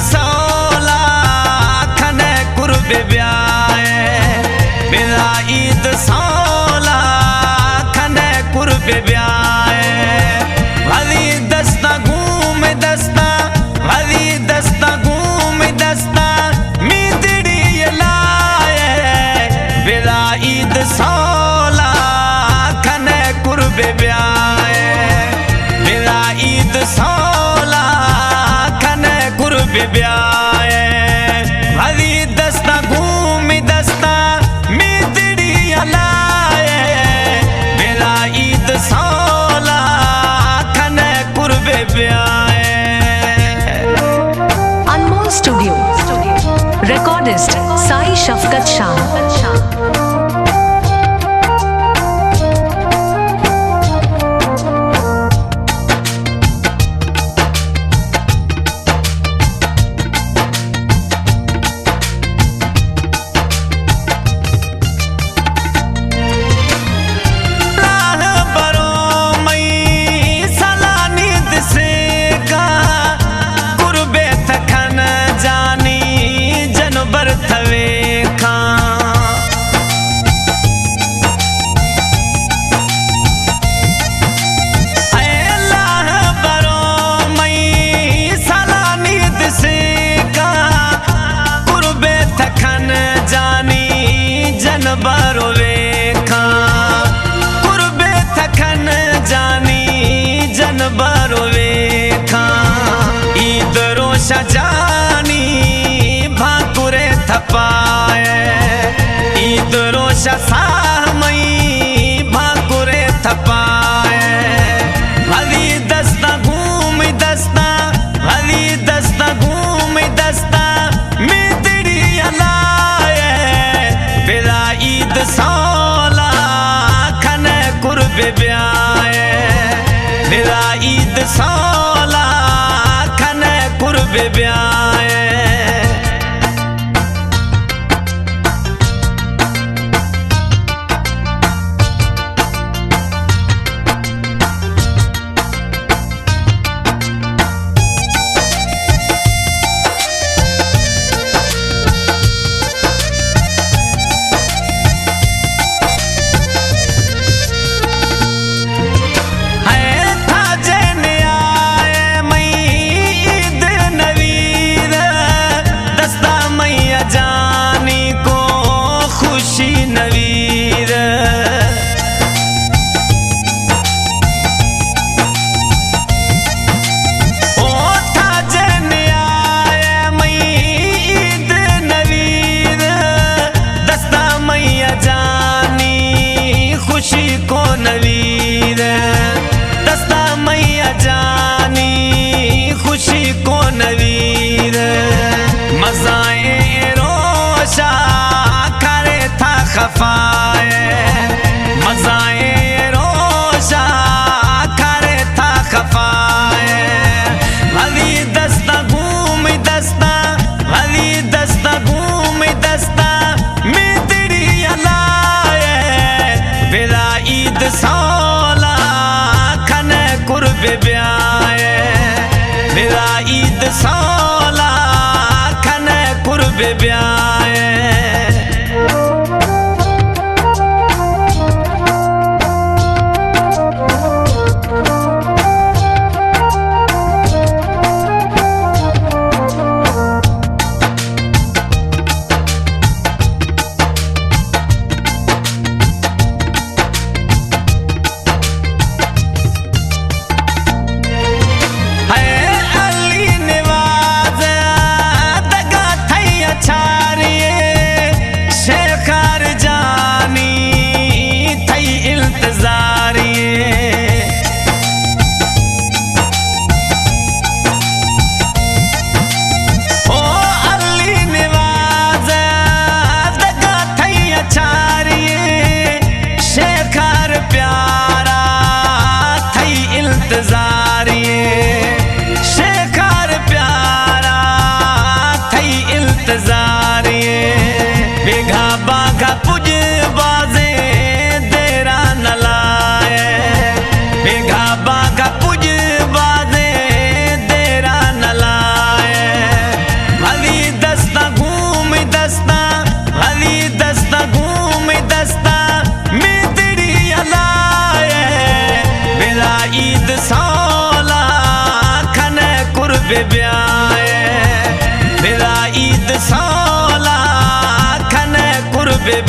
सौला खने कुर्बे ब्याए बिला ईद सौला खने कुर्बे ब्याए भली दस्ता घूम दस्ता भली दस्ता घूम दस्ता मीतड़ी लाए बिला ईद सौला खने कुर्बे ब्याए बिला ईद सौला खने कुर्बे ब्याए भली दस्ता घूम दस्ता मीतड़ी लाए बिला ईद सौला खने कुर्बे ब्याए। अनमोल स्टूडियो रिकॉर्डिस्ट साई शफकत शाह। बरो वेखा कुर्बे थखन जानी जन बरो वेखा ईद रोशा जानी भाकुरे थपाए ईद रोशा सामई भाकुरे थपाए भली दस्ता घूम दस्ता भली दस्ता घूम दस्ता मीतड़ी लाए बिला ईद सौला खने कुर्बे ब्याए बिला ईद सौला खने कुर्बे ब्याए। खुशी को नवीर दस्ता मैया जानी खुशी को नवीर मज़ाए रोशा करे था खफाए मज़ाए रोशा करे था खफाए भली दस्ता घूम दस्ता भली दस्ता घूम दस्ता मीतड़ी लाए बिला ईद सौला खने कुर्बे ब्याए बिला ईद सौला खने कुर्बे ब्याए। शेखर प्यारा थई इल्तजारिए बेघा बाघा पुज बाजे देरा न लाए बेघा बाघा पुज बाजे देरा न लाए कुर्बे ब्याए फिरा ईद सौला खन कुर्बे